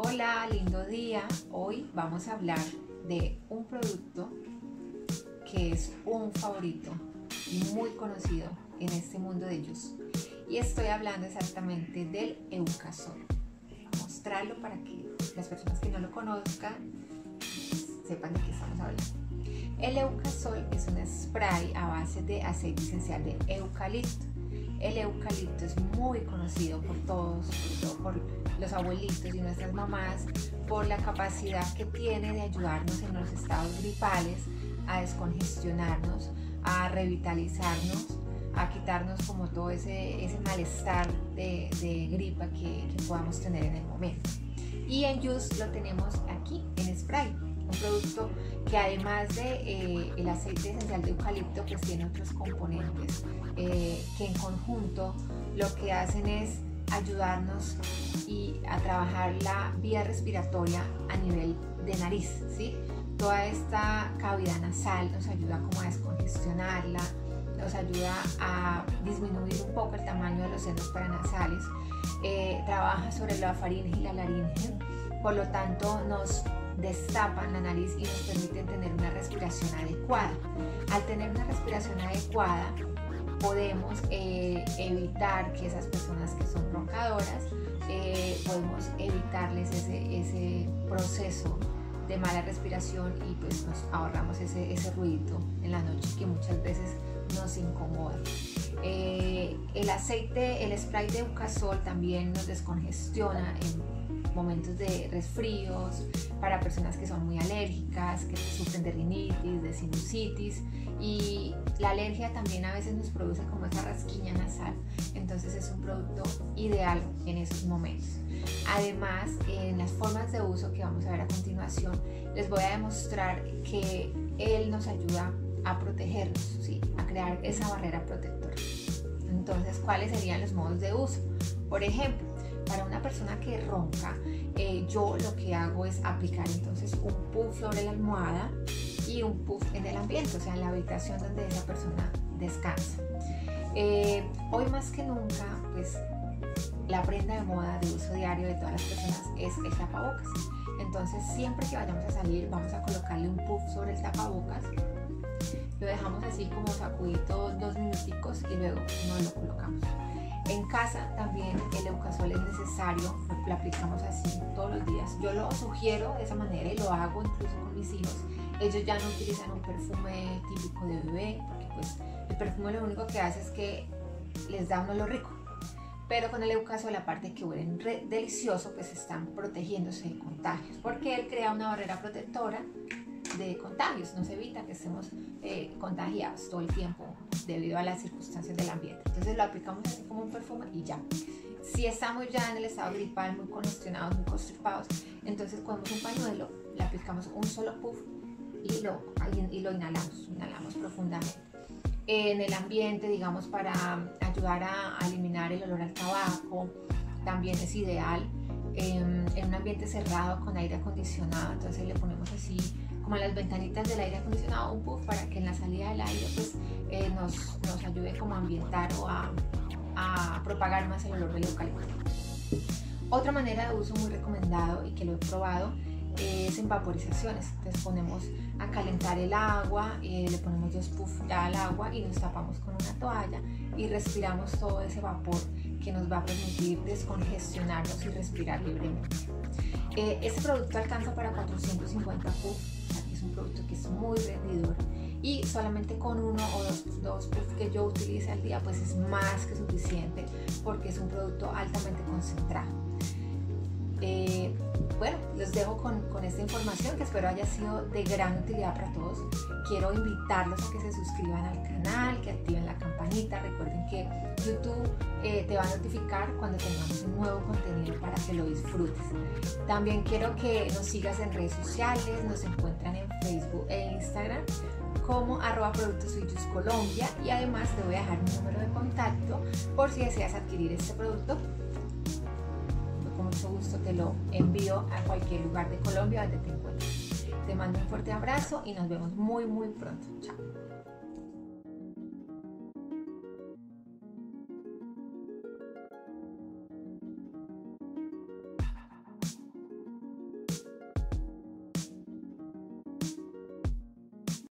Hola, lindo día. Hoy vamos a hablar de un producto que es un favorito y muy conocido en este mundo de ellos. Y estoy hablando exactamente del Eucasol. Voy a mostrarlo para que las personas que no lo conozcan sepan de qué estamos hablando. El Eucasol es un spray a base de aceite esencial de eucalipto. El eucalipto es muy conocido por todos, sobre todo por los abuelitos y nuestras mamás, por la capacidad que tiene de ayudarnos en los estados gripales, a descongestionarnos, a revitalizarnos, a quitarnos como todo ese malestar de gripa que podamos tener en el momento. Y en Juice lo tenemos aquí en spray, un producto que además de el aceite esencial de eucalipto, pues tiene otros componentes que en conjunto lo que hacen es ayudarnos a trabajar la vía respiratoria a nivel de nariz, ¿sí? Toda esta cavidad nasal nos ayuda como a descongestionarla, nos ayuda a disminuir un poco el tamaño de los senos paranasales, trabaja sobre la faringe y la laringe, por lo tanto nos destapan la nariz y nos permiten tener una respiración adecuada. Al tener una respiración adecuada podemos evitar que esas personas que son roncadoras, podemos evitarles ese proceso de mala respiración y pues nos ahorramos ese ruido en la noche que muchas veces nos incomoda. El aceite, el spray de Eucasol también nos descongestiona en momentos de resfríos, para personas que son muy alérgicas, que sufren de rinitis, de sinusitis, y la alergia también a veces nos produce como esa rasquiña nasal, entonces es un producto ideal en esos momentos. Además, en las formas de uso que vamos a ver a continuación, les voy a demostrar que él nos ayuda a protegernos, ¿sí? A crear esa barrera protectora. Entonces, ¿cuáles serían los modos de uso? Por ejemplo, para una persona que ronca, yo lo que hago es aplicar entonces un puff sobre la almohada y un puff en el ambiente, o sea, en la habitación donde esa persona descansa. Hoy más que nunca, pues la prenda de moda de uso diario de todas las personas es el tapabocas. Entonces, siempre que vayamos a salir, vamos a colocarle un puff sobre el tapabocas. Lo dejamos así como sacudito 2 minuticos y luego nos lo colocamos. En casa también el Eucasol es necesario, lo aplicamos así todos los días. Yo lo sugiero de esa manera y lo hago incluso con mis hijos. Ellos ya no utilizan un perfume típico de bebé, porque pues el perfume lo único que hace es que les da un olor rico. Pero con el Eucasol, aparte que huelen delicioso, pues están protegiéndose de contagios, porque él crea una barrera protectora de contagios, nos evita que estemos contagiados todo el tiempo debido a las circunstancias del ambiente. Entonces lo aplicamos así como un perfume y ya. Si estamos ya en el estado gripal, muy congestionados, muy constipados, entonces cogemos un pañuelo, le aplicamos un solo puff y lo inhalamos profundamente. En el ambiente, digamos, para ayudar a eliminar el olor al tabaco, también es ideal. En un ambiente cerrado con aire acondicionado, entonces le ponemos así como en las ventanitas del aire acondicionado un puff para que en la salida del aire pues nos ayude como a ambientar o a propagar más el olor del eucalipto. Otra manera de uso muy recomendado y que lo he probado es en vaporizaciones. Entonces ponemos a calentar el agua, le ponemos 2 puffs ya al agua y nos tapamos con una toalla y respiramos todo ese vapor que nos va a permitir descongestionarnos y respirar libremente. Este producto alcanza para 450 puffs, o sea que es un producto que es muy rendidor y solamente con 1 o 2 puffs que yo utilice al día pues es más que suficiente porque es un producto altamente concentrado. Bueno, los dejo con esta información que espero haya sido de gran utilidad para todos. Quiero invitarlos a que se suscriban al canal, que activen la campanita. Recuerden que YouTube te va a notificar cuando tengamos un nuevo contenido para que lo disfrutes. También quiero que nos sigas en redes sociales, nos encuentran en Facebook e Instagram como @productosuijuscolombia y además te voy a dejar mi número de contacto por si deseas adquirir este producto. Con mucho gusto te lo envío a cualquier lugar de Colombia donde te encuentres. Te mando un fuerte abrazo y nos vemos muy pronto. Chao.